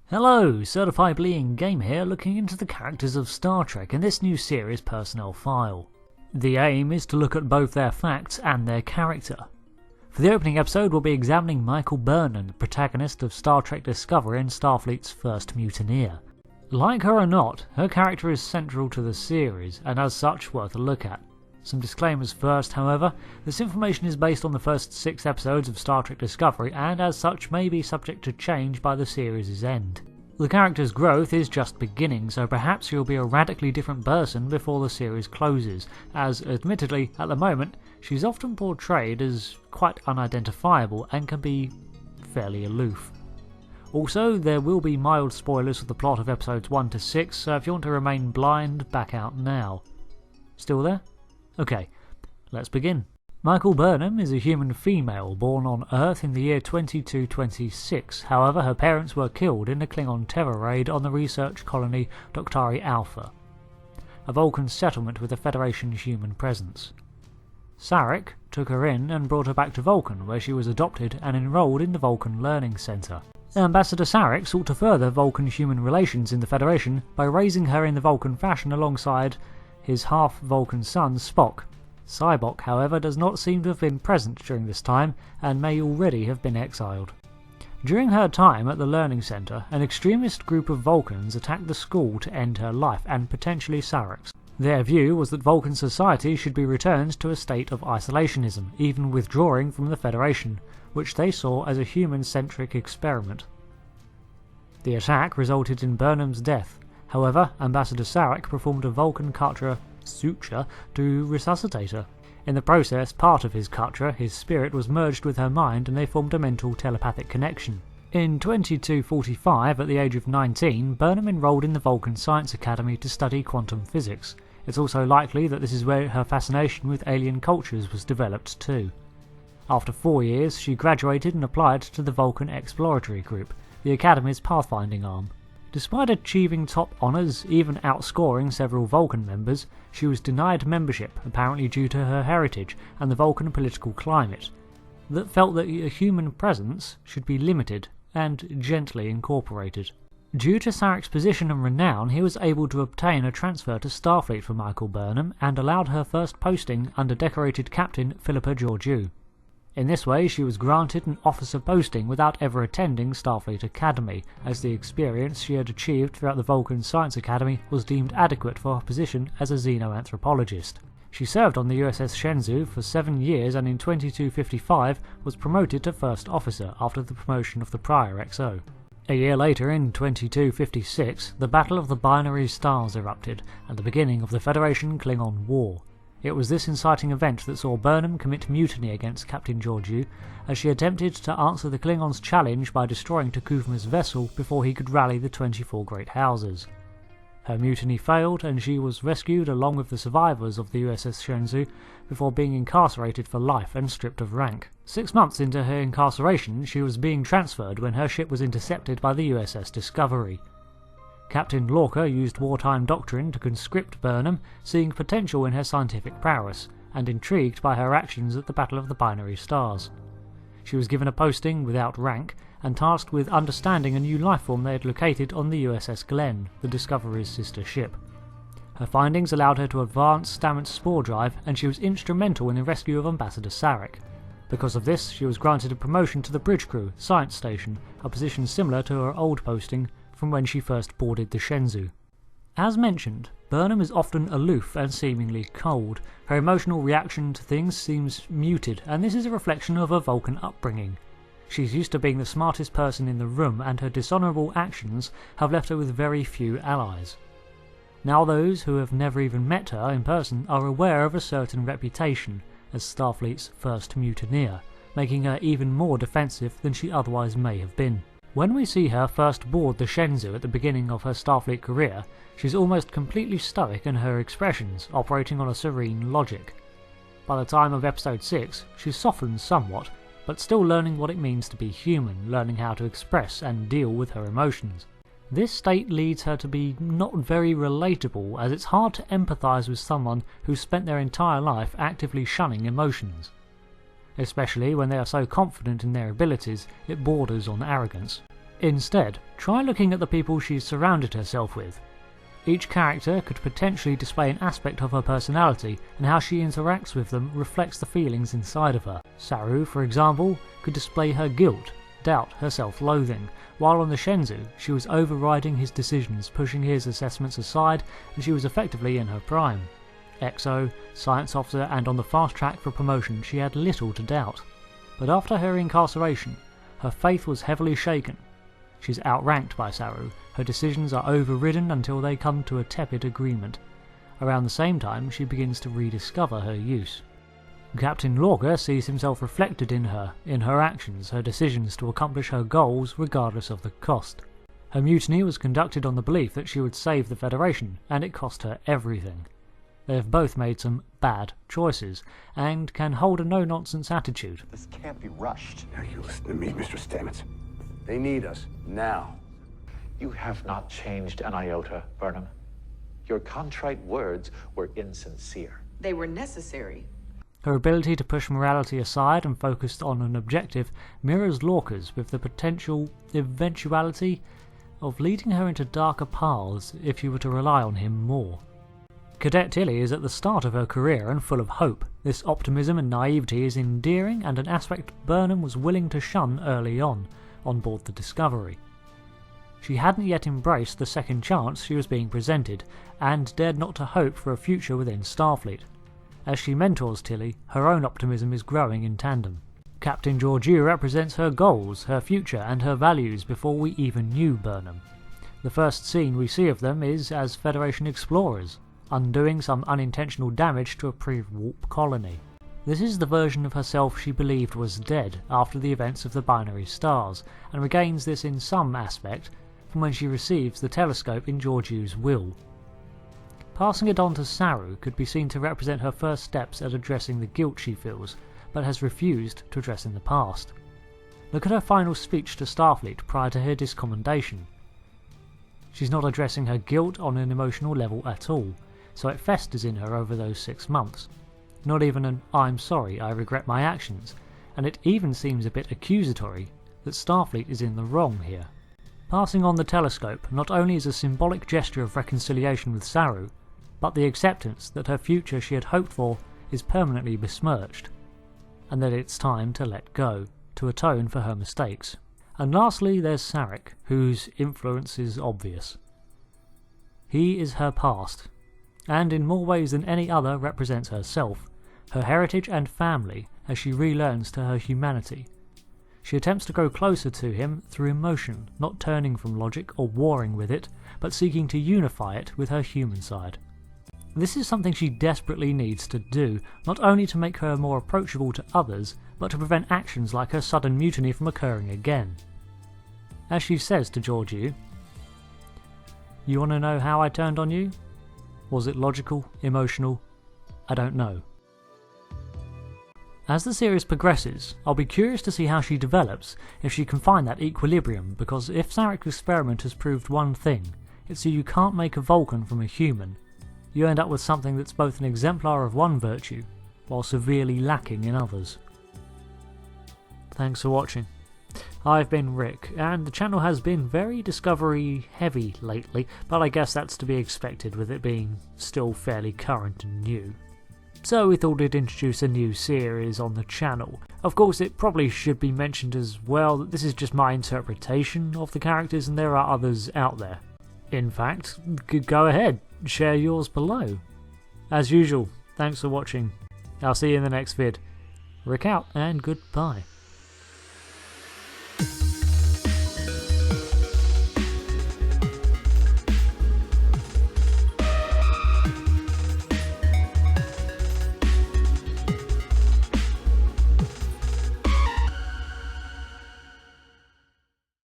Hello, Certifiably Ingame here, looking into the characters of Star Trek in this new series personnel file. The aim is to look at both their facts and their character. For the opening episode, we'll be examining Michael Burnham, the protagonist of Star Trek Discovery and Starfleet's first mutineer. Like her or not, her character is central to the series, and as such worth a look at. Some disclaimers first, however. This information is based on the first 6 episodes of Star Trek Discovery and as such may be subject to change by the series' end. The character's growth is just beginning, so perhaps she'll be a radically different person before the series closes, as admittedly, at the moment, she's often portrayed as quite unidentifiable and can be fairly aloof. Also, there will be mild spoilers for the plot of episodes 1 to 6, so if you want to remain blind, back out now. Still there? Okay, let's begin. Michael Burnham is a human female born on Earth in the year 2226. However, her parents were killed in a Klingon terror raid on the research colony Doctari Alpha, a Vulcan settlement with a Federation human presence. Sarek took her in and brought her back to Vulcan, where she was adopted and enrolled in the Vulcan Learning Center. Ambassador Sarek sought to further Vulcan-human relations in the Federation by raising her in the Vulcan fashion alongside his half-Vulcan son Spock. Sybok, however, does not seem to have been present during this time and may already have been exiled. During her time at the Learning Center, an extremist group of Vulcans attacked the school to end her life and potentially Sarek's. Their view was that Vulcan society should be returned to a state of isolationism, even withdrawing from the Federation, which they saw as a human-centric experiment. The attack resulted in Burnham's death. However, Ambassador Sarek performed a Vulcan Katra suture to resuscitate her. In the process, part of his Katra, his spirit, was merged with her mind and they formed a mental telepathic connection. In 2245, at the age of 19, Burnham enrolled in the Vulcan Science Academy to study quantum physics. It's also likely that this is where her fascination with alien cultures was developed too. After 4 years, she graduated and applied to the Vulcan Exploratory Group, the Academy's pathfinding arm. Despite achieving top honours, even outscoring several Vulcan members, she was denied membership, apparently due to her heritage and the Vulcan political climate, that felt that a human presence should be limited and gently incorporated. Due to Sarek's position and renown, he was able to obtain a transfer to Starfleet for Michael Burnham and allowed her first posting under decorated Captain Philippa Georgiou. In this way, she was granted an officer posting without ever attending Starfleet Academy, as the experience she had achieved throughout the Vulcan Science Academy was deemed adequate for her position as a xenoanthropologist. She served on the USS Shenzhou for 7 years and in 2255 was promoted to First Officer after the promotion of the prior XO. A year later, in 2256, the Battle of the Binary Stars erupted, and the beginning of the Federation-Klingon War. It was this inciting event that saw Burnham commit mutiny against Captain Georgiou, as she attempted to answer the Klingons' challenge by destroying T'Kuvma's vessel before he could rally the 24 Great Houses. Her mutiny failed, and she was rescued along with the survivors of the USS Shenzhou before being incarcerated for life and stripped of rank. 6 months into her incarceration, she was being transferred when her ship was intercepted by the USS Discovery. Captain Lorca used wartime doctrine to conscript Burnham, seeing potential in her scientific prowess, and intrigued by her actions at the Battle of the Binary Stars. She was given a posting without rank, and tasked with understanding a new lifeform they had located on the USS Glenn, the Discovery's sister ship. Her findings allowed her to advance Stamets' spore drive, and she was instrumental in the rescue of Ambassador Sarek. Because of this, she was granted a promotion to the bridge crew, science station, a position similar to her old posting from when she first boarded the Shenzhou. As mentioned, Burnham is often aloof and seemingly cold. Her emotional reaction to things seems muted, and this is a reflection of her Vulcan upbringing. She's used to being the smartest person in the room, and her dishonourable actions have left her with very few allies. Now those who have never even met her in person are aware of a certain reputation as Starfleet's first mutineer, making her even more defensive than she otherwise may have been. When we see her first board the Shenzhou at the beginning of her Starfleet career, she's almost completely stoic in her expressions, operating on a serene logic. By the time of episode 6, she softens somewhat, but still learning what it means to be human, learning how to express and deal with her emotions. This state leads her to be not very relatable, as it's hard to empathise with someone who's spent their entire life actively shunning emotions. Especially when they are so confident in their abilities, it borders on arrogance. Instead, try looking at the people she's surrounded herself with. Each character could potentially display an aspect of her personality, and how she interacts with them reflects the feelings inside of her. Saru, for example, could display her guilt, doubt, her self-loathing, while on the Shenzhou she was overriding his decisions, pushing his assessments aside, and she was effectively in her prime. Exo, science officer, and on the fast track for promotion, she had little to doubt. But after her incarceration, her faith was heavily shaken. She's outranked by Saru, her decisions are overridden until they come to a tepid agreement. Around the same time, she begins to rediscover her use. Captain Lorca sees himself reflected in her actions, her decisions to accomplish her goals regardless of the cost. Her mutiny was conducted on the belief that she would save the Federation, and it cost her everything. They have both made some bad choices, and can hold a no-nonsense attitude. This can't be rushed. Now you listen to me, Mr. Stamets. They need us, now. You have not changed an iota, Burnham. Your contrite words were insincere. They were necessary. Her ability to push morality aside and focus on an objective mirrors Lorca's, with the potential eventuality of leading her into darker paths if you were to rely on him more. Cadet Tilly is at the start of her career and full of hope. This optimism and naivety is endearing, and an aspect Burnham was willing to shun early on board the Discovery. She hadn't yet embraced the second chance she was being presented, and dared not to hope for a future within Starfleet. As she mentors Tilly, her own optimism is growing in tandem. Captain Georgiou represents her goals, her future, and her values before we even knew Burnham. The first scene we see of them is as Federation explorers, undoing some unintentional damage to a pre-warp colony. This is the version of herself she believed was dead after the events of the binary stars, and regains this in some aspect from when she receives the telescope in Georgiou's will. Passing it on to Saru could be seen to represent her first steps at addressing the guilt she feels, but has refused to address in the past. Look at her final speech to Starfleet prior to her discommendation. She's not addressing her guilt on an emotional level at all, so it festers in her over those 6 months. Not even an "I'm sorry, I regret my actions," and it even seems a bit accusatory that Starfleet is in the wrong here. Passing on the telescope not only is a symbolic gesture of reconciliation with Saru, but the acceptance that her future she had hoped for is permanently besmirched, and that it's time to let go, to atone for her mistakes. And lastly, there's Sarek, whose influence is obvious. He is her past, and in more ways than any other represents herself, her heritage and family as she relearns to her humanity. She attempts to grow closer to him through emotion, not turning from logic or warring with it, but seeking to unify it with her human side. This is something she desperately needs to do, not only to make her more approachable to others, but to prevent actions like her sudden mutiny from occurring again. As she says to Georgiou, "You want to know how I turned on you? Was it logical, emotional? I don't know." As the series progresses, I'll be curious to see how she develops, if she can find that equilibrium, because if Sarek's experiment has proved one thing, it's that you can't make a Vulcan from a human. You end up with something that's both an exemplar of one virtue, while severely lacking in others. Thanks for watching. I've been Rick, and the channel has been very Discovery heavy lately, but I guess that's to be expected with it being still fairly current and new. So we thought we'd introduce a new series on the channel. Of course, it probably should be mentioned as well that this is just my interpretation of the characters and there are others out there. In fact, go ahead, share yours below. As usual, thanks for watching. I'll see you in the next vid. Rick out and goodbye.